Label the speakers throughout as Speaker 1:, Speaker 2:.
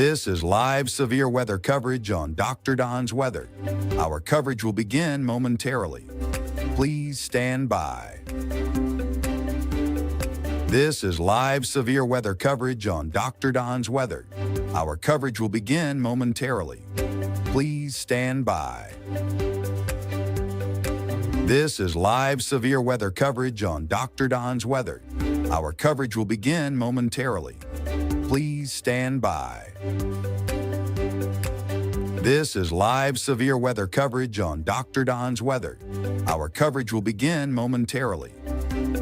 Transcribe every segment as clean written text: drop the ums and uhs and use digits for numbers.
Speaker 1: This is live severe weather coverage on Dr. Don's Weather. Our coverage will begin momentarily. Please stand by. This is live severe weather coverage on Dr. Don's Weather. Our coverage will begin momentarily. Please stand by. This is live severe weather coverage on Dr. Don's Weather. Our coverage will begin momentarily. Please stand by. This is live severe weather coverage on Dr. Don's Weather. Our coverage will begin momentarily.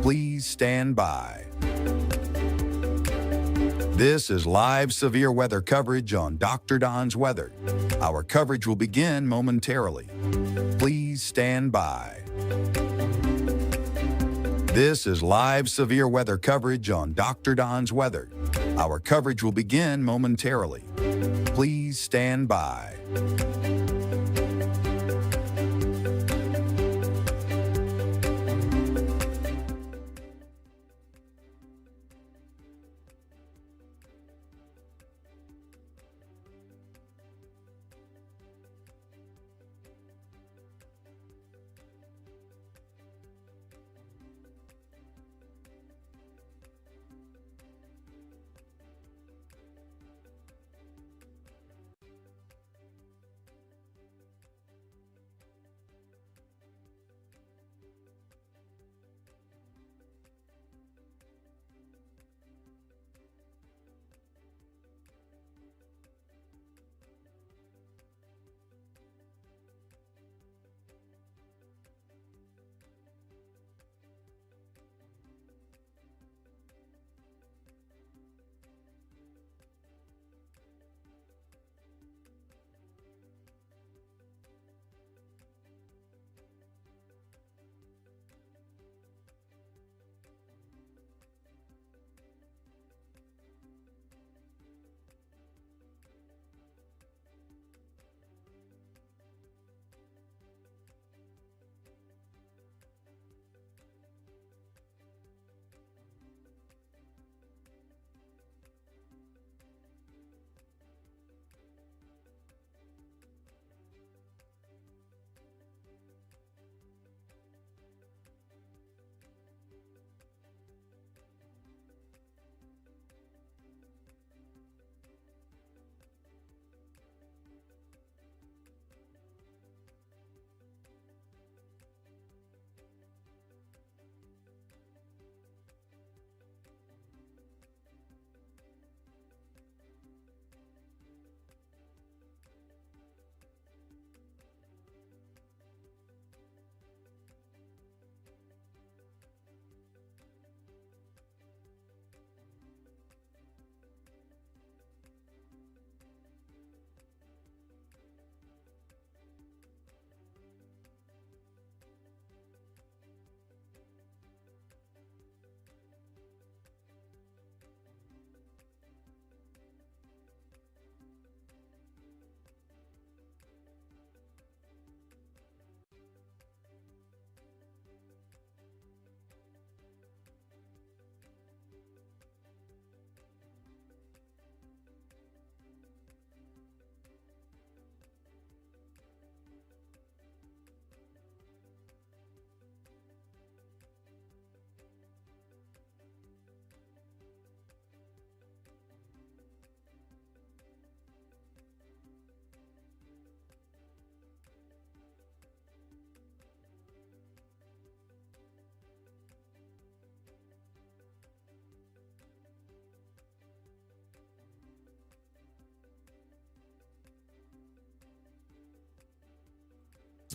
Speaker 1: Please stand by. This is live severe weather coverage on Dr. Don's Weather. Our coverage will begin momentarily. Please stand by. This is live severe weather coverage on Dr. Don's Weather. Our coverage will begin momentarily. Please stand by.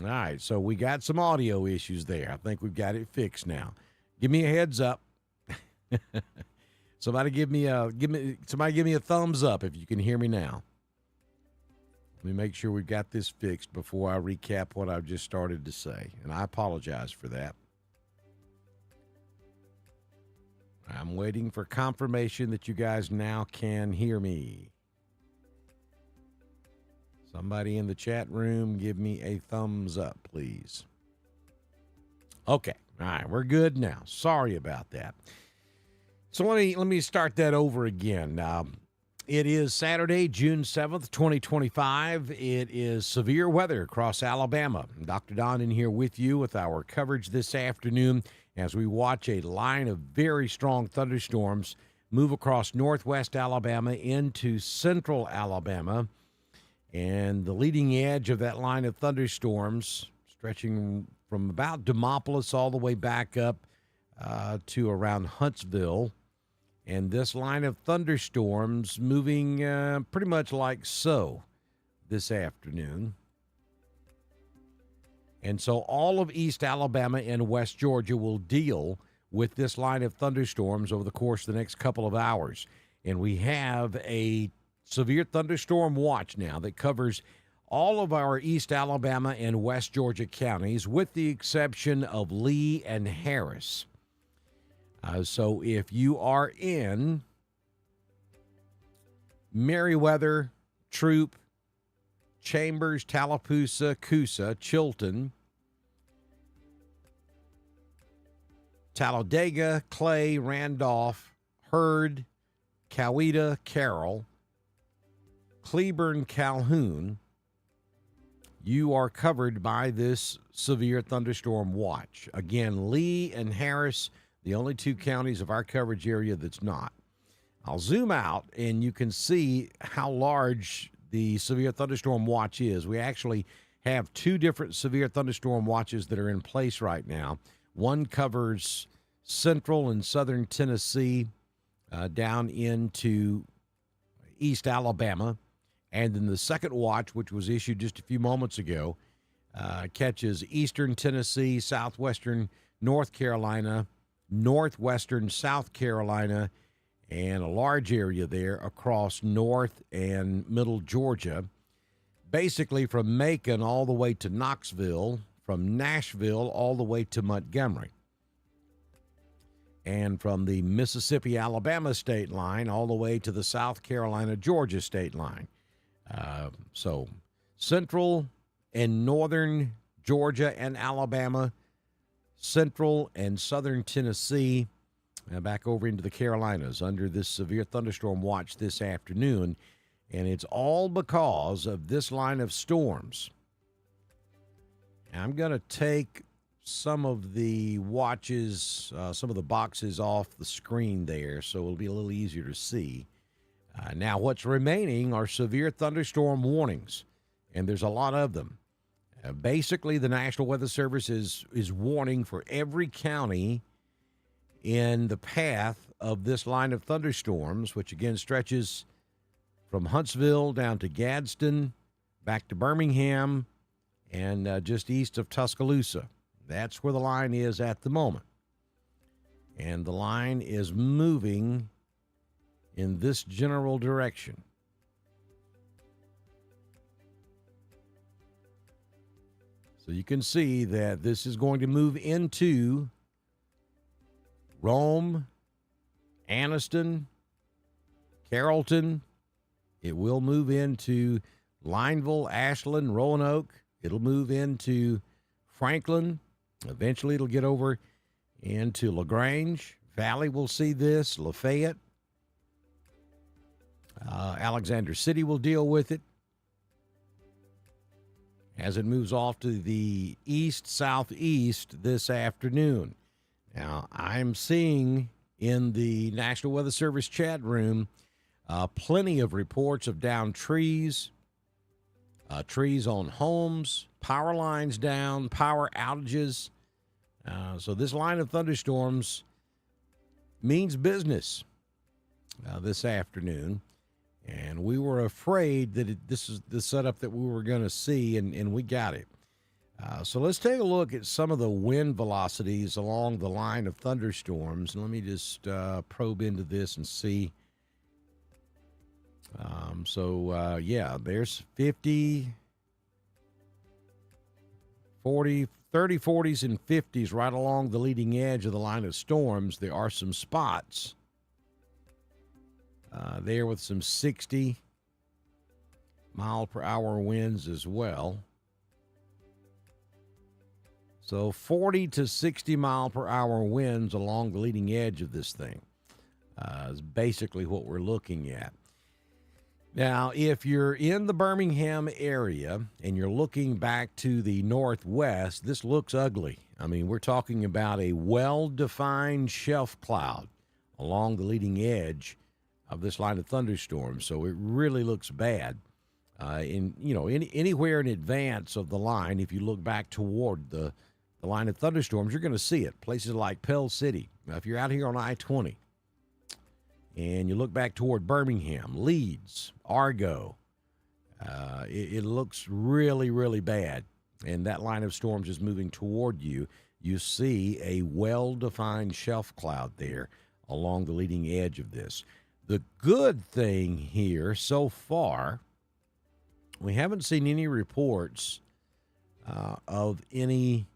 Speaker 2: All right, so we got some audio issues there. I think we've got it fixed now. Give me a heads up. Somebody give me a thumbs up if you can hear me now. Let me make sure we've got this fixed before I recap what I've just started to say, and I apologize for that. I'm waiting for confirmation that you guys now can hear me. Somebody in the chat room, give me a thumbs up, please. Okay. All right, we're good now. Sorry about that. So let me start that over again. It is Saturday, June 7th, 2025. It is severe weather across Alabama. Dr. Don in here with you with our coverage this afternoon as we watch a line of very strong thunderstorms move across northwest Alabama into central Alabama. And the leading edge of that line of thunderstorms stretching from about Demopolis all the way back up to around Huntsville. And this line of thunderstorms moving pretty much like so this afternoon. And so all of East Alabama and West Georgia will deal with this line of thunderstorms over the course of the next couple of hours. And we have a severe thunderstorm watch now that covers all of our East Alabama and West Georgia counties, with the exception of Lee and Harris. So if you are in Meriwether, Troop, Chambers, Tallapoosa, Coosa, Chilton, Talladega, Clay, Randolph, Hurd, Coweta, Carroll, Cleburne, Calhoun, you are covered by this severe thunderstorm watch. Again, Lee and Harris, the only two counties of our coverage area that's not. I'll zoom out, and you can see how large the severe thunderstorm watch is. We actually have two different severe thunderstorm watches that are in place right now. One covers central and southern Tennessee down into East Alabama. And then the second watch, which was issued just a few moments ago, catches eastern Tennessee, southwestern North Carolina, northwestern South Carolina, and a large area there across north and middle Georgia, basically from Macon all the way to Knoxville, from Nashville all the way to Montgomery, and from the Mississippi-Alabama state line all the way to the South Carolina-Georgia state line. So central and northern Georgia and Alabama, central and southern Tennessee, back over into the Carolinas under this severe thunderstorm watch this afternoon. And it's all because of this line of storms. I'm going to take some of the watches, some of the boxes off the screen there, so it'll be a little easier to see. Now, what's remaining are severe thunderstorm warnings, and there's a lot of them. Basically, the National Weather Service is warning for every county in the path of this line of thunderstorms, which again stretches from Huntsville down to Gadsden, back to Birmingham, and just east of Tuscaloosa. That's where the line is at the moment. And the line is moving in this general direction. So you can see that this is going to move into Rome, Anniston, Carrollton. It will move into Lineville, Ashland, Roanoke. It'll move into Franklin. Eventually it'll get over into LaGrange. Valley will see this. Lafayette. Alexander City will deal with it as it moves off to the east-southeast this afternoon. Now, I'm seeing in the National Weather Service chat room plenty of reports of downed trees, trees on homes, power lines down, power outages. So this line of thunderstorms means business this afternoon. And we were afraid that this is the setup that we were going to see, and we got it. So let's take a look at some of the wind velocities along the line of thunderstorms. And let me just probe into this and see. Yeah, there's 50, 40, 30, 40s, and 50s right along the leading edge of the line of storms. There are some spots there with some 60 mile per hour winds as well. So 40 to 60 mile per hour winds along the leading edge of this thing is basically what we're looking at. Now, if you're in the Birmingham area and you're looking back to the northwest, this looks ugly. I mean, we're talking about a well-defined shelf cloud along the leading edge of this line of thunderstorms, so it really looks bad. Anywhere in advance of the line, if you look back toward the line of thunderstorms, you're going to see it. Places like Pell City. Now, if you're out here on I-20 and you look back toward Birmingham, Leeds, Argo, it looks really, really bad. And that line of storms is moving toward you. You see a well-defined shelf cloud there along the leading edge of this. The good thing here so far, we haven't seen any reports of any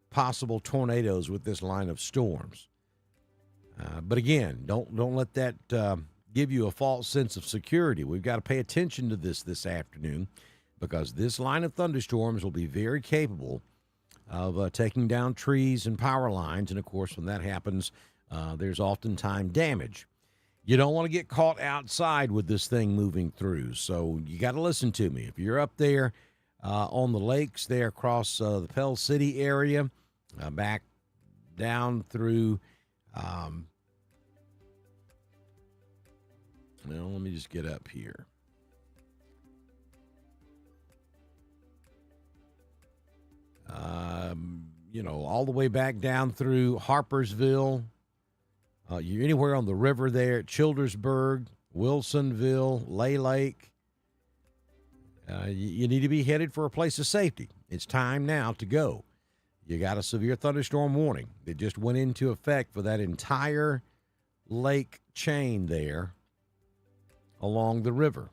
Speaker 2: possible tornadoes with this line of storms. But again, don't let that give you a false sense of security. We've got to pay attention to this afternoon because this line of thunderstorms will be very capable of taking down trees and power lines. And, of course, when that happens, there's oftentimes damage. You don't want to get caught outside with this thing moving through. So you got to listen to me. If you're up there on the lakes there across the Pell City area, back down through well, let me just get up here. All the way back down through Harpersville. You're anywhere on the river there, Childersburg, Wilsonville, Lay Lake. You need to be headed for a place of safety. It's time now to go. You got a severe thunderstorm warning that just went into effect for that entire lake chain there along the river.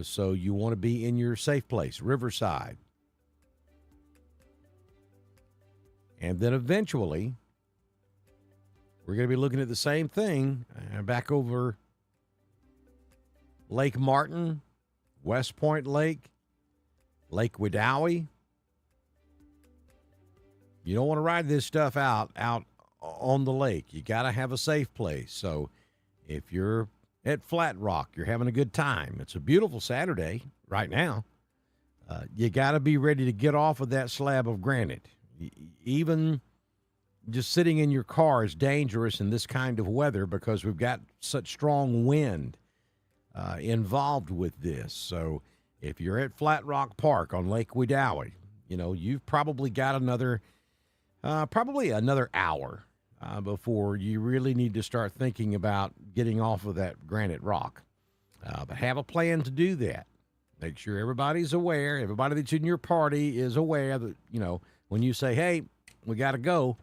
Speaker 2: So you want to be in your safe place, Riverside. And then eventually, we're going to be looking at the same thing back over Lake Martin, West Point Lake, Lake Wedowee. You don't want to ride this stuff out on the lake. You got to have a safe place. So if you're at Flat Rock, you're having a good time. It's a beautiful Saturday right now. You got to be ready to get off of that slab of granite. Even just sitting in your car is dangerous in this kind of weather because we've got such strong wind involved with this. So if you're at Flat Rock Park on Lake Wedowee, you've probably got another hour before you really need to start thinking about getting off of that granite rock. But have a plan to do that. Make sure everybody's aware. Everybody that's in your party is aware that, when you say, hey, we got to go,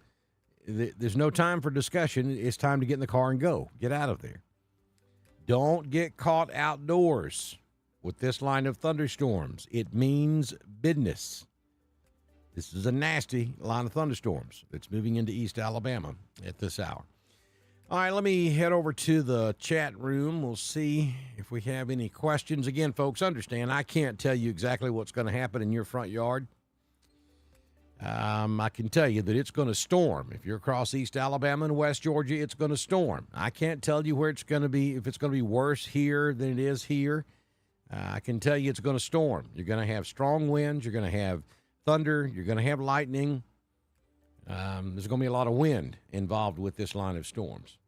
Speaker 2: there's no time for discussion. It's time to get in the car and go. Get out of there. Don't get caught outdoors with this line of thunderstorms. It means business. This is a nasty line of thunderstorms that's moving into East Alabama at this hour. All right, let me head over to the chat room. We'll see if we have any questions. Again, folks, understand I can't tell you exactly what's going to happen in your front yard. I can tell you that it's going to storm. If you're across East Alabama and West Georgia, it's going to storm. I can't tell you where it's going to be, if it's going to be worse here than it is here. I can tell you it's going to storm. You're going to have strong winds. You're going to have thunder. You're going to have lightning. There's going to be a lot of wind involved with this line of storms.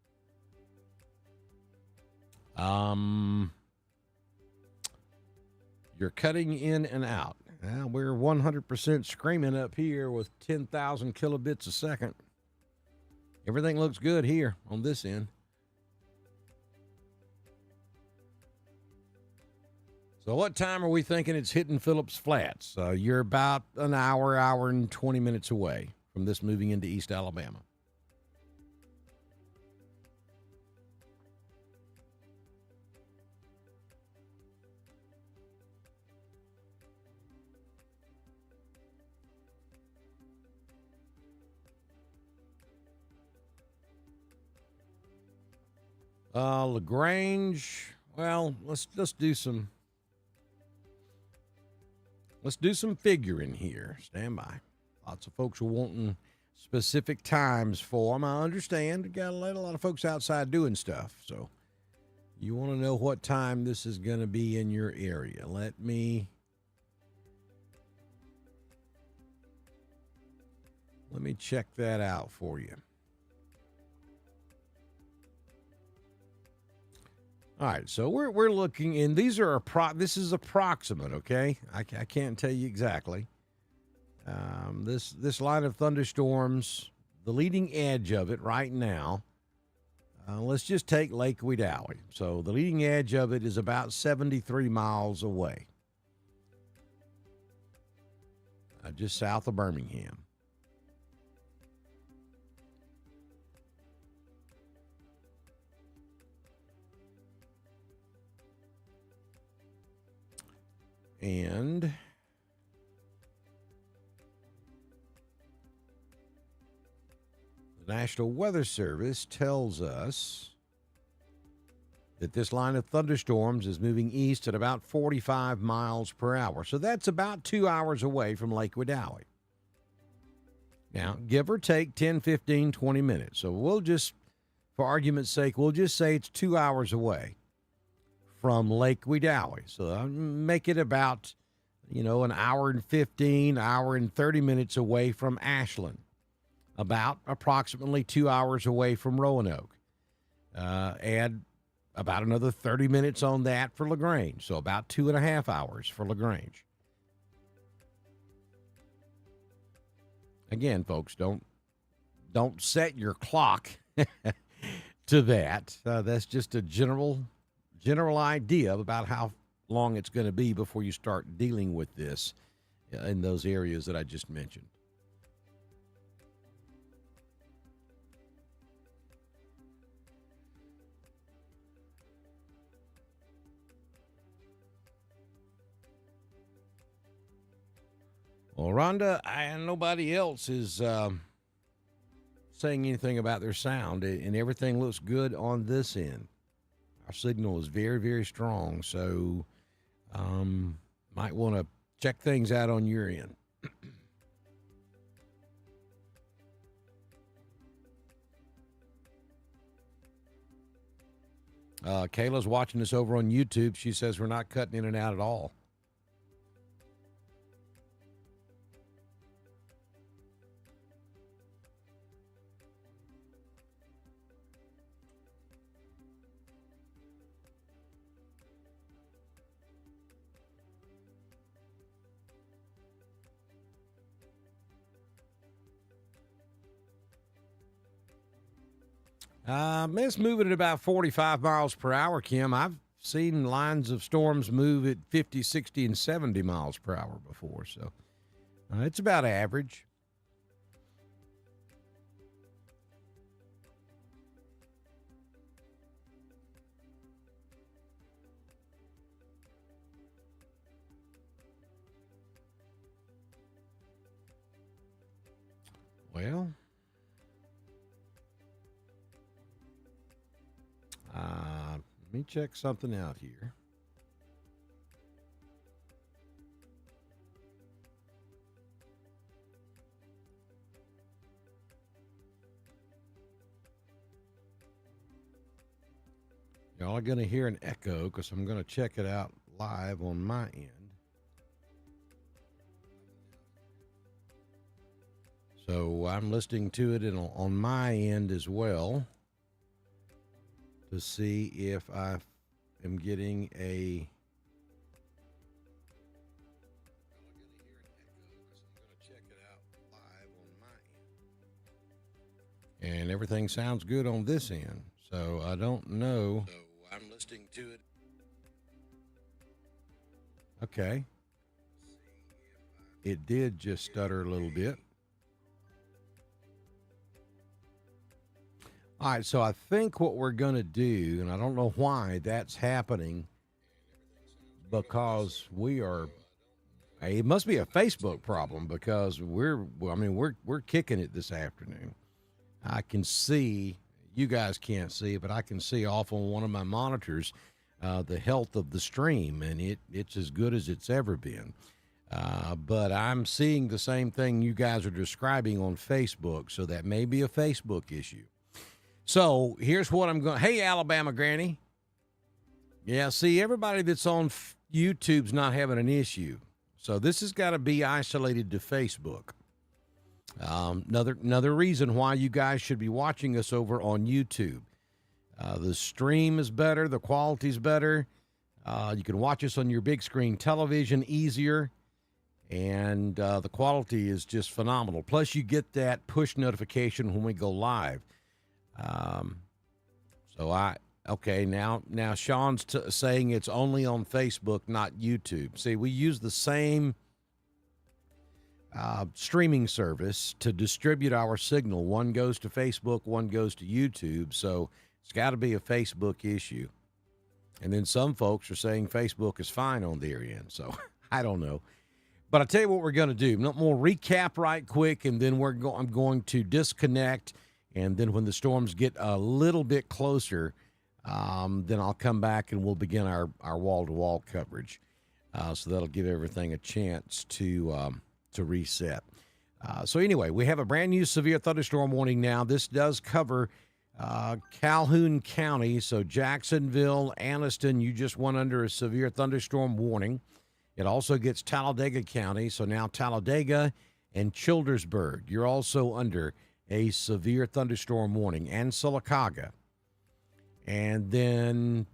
Speaker 2: You're cutting in and out. We're 100% screaming up here with 10,000 kilobits a second. Everything looks good here on this end. So what time are we thinking it's hitting Phillips Flats? You're about an hour and 20 minutes away from this moving into East Alabama. LaGrange, well, let's do some figuring here. Stand by. Lots of folks are wanting specific times for them. I understand. We got a lot of folks outside doing stuff. So You want to know what time this is going to be in your area. Let me check that out for you. All right, so we're looking, and these are this is approximate, okay? I can't tell you exactly. This line of thunderstorms, the leading edge of it right now. Let's just take Lake Wedowee. So the leading edge of it is about 73 miles away, just south of Birmingham. And the National Weather Service tells us that this line of thunderstorms is moving east at about 45 miles per hour. So that's about 2 hours away from Lake Wedowee. Now, give or take 10, 15, 20 minutes. So we'll just, for argument's sake, we'll just say it's 2 hours away from Lake Wedowee. So make it about, an hour and 15, hour and 30 minutes away from Ashland. About approximately 2 hours away from Roanoke. Add about another 30 minutes on that for LaGrange. So about 2.5 hours for LaGrange. Again, folks, don't set your clock to that. That's just a general idea about how long it's going to be before you start dealing with this in those areas that I just mentioned. Well, Rhonda, nobody else is saying anything about their sound, and everything looks good on this end. Our signal is very, very strong, so might want to check things out on your end. Kayla's watching us over on YouTube. She says we're not cutting in and out at all. It's moving at about 45 miles per hour, Kim. I've seen lines of storms move at 50, 60, and 70 miles per hour before, so it's about average. Well, let me check something out here. Y'all are going to hear an echo because I'm going to check it out live on my end. So I'm listening to it on my end as well to see if I am getting a... And everything sounds good on this end, so I don't know. So I'm listening to it. Okay. It did just stutter a little bit. All right, so I think what we're going to do, and I don't know why that's happening, because we are... It must be a Facebook problem because we're kicking it this afternoon. I can see, you guys can't see, but I can see off on one of my monitors the health of the stream, and it's as good as it's ever been. But I'm seeing the same thing you guys are describing on Facebook, so that may be a Facebook issue. So here's what I'm going. Hey, Alabama Granny. Yeah, see, everybody that's on YouTube's not having an issue. So this has got to be isolated to Facebook. Another reason why you guys should be watching us over on YouTube. The stream is better. The quality's better. You can watch us on your big screen television easier. And the quality is just phenomenal. Plus, you get that push notification when we go live. Okay, now Sean's saying it's only on Facebook, not YouTube. See, we use the same streaming service to distribute our signal. One goes to Facebook, one goes to YouTube. So it's got to be a Facebook issue. And then some folks are saying Facebook is fine on their end. So I don't know. But I'll tell you what we're going to do. We'll recap right quick, and then I'm going to disconnect. And then when the storms get a little bit closer, then I'll come back and we'll begin our wall-to-wall coverage. So that'll give everything a chance to reset. So anyway, we have a brand new severe thunderstorm warning now. This does cover Calhoun County. So Jacksonville, Anniston, you just went under a severe thunderstorm warning. It also gets Talladega County. So now Talladega and Childersburg, you're also under a severe thunderstorm warning, and Sylacauga. And then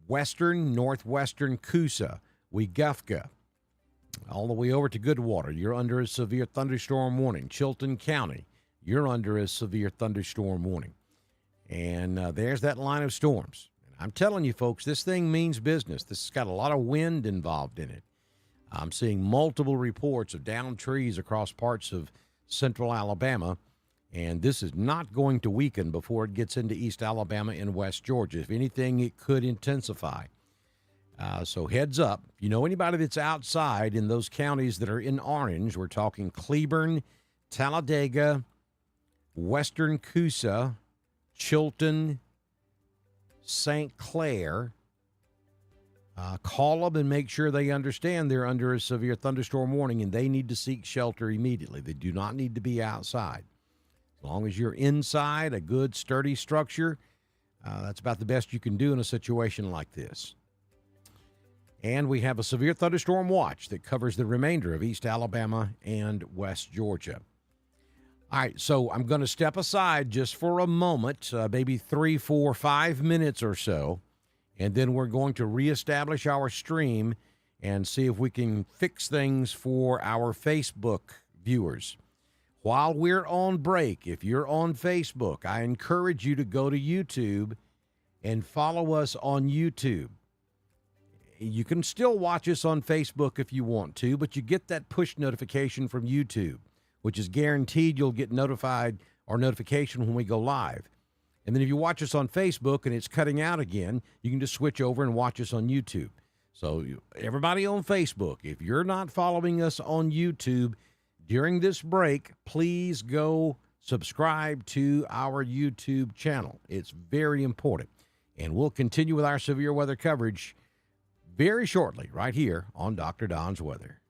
Speaker 2: western, northwestern Coosa, Weguffka, all the way over to Goodwater, you're under a severe thunderstorm warning. Chilton County, you're under a severe thunderstorm warning. And there's that line of storms. And I'm telling you, folks, this thing means business. This has got a lot of wind involved in it. I'm seeing multiple reports of downed trees across parts of central Alabama. And this is not going to weaken before it gets into East Alabama and West Georgia. If anything, it could intensify. So heads up. If you know anybody that's outside in those counties that are in orange, we're talking Cleburne, Talladega, Western Coosa, Chilton, St. Clair, call them and make sure they understand they're under a severe thunderstorm warning and they need to seek shelter immediately. They do not need to be outside. As long as you're inside a good, sturdy structure, that's about the best you can do in a situation like this. And we have a severe thunderstorm watch that covers the remainder of East Alabama and West Georgia. All right, so I'm going to step aside just for a moment, maybe 3, 4, 5 minutes or so, and then we're going to reestablish our stream and see if we can fix things for our Facebook viewers. While we're on break, if you're on Facebook, I encourage you to go to YouTube and follow us on YouTube. You can still watch us on Facebook if you want to, but you get that push notification from YouTube, which is guaranteed you'll get notified or notification when we go live. And then if you watch us on Facebook and it's cutting out again, you can just switch over and watch us on YouTube. So everybody on Facebook, if you're not following us on YouTube during this break, please go subscribe to our YouTube channel. It's very important. And we'll continue with our severe weather coverage very shortly right here on Dr. Don's Weather.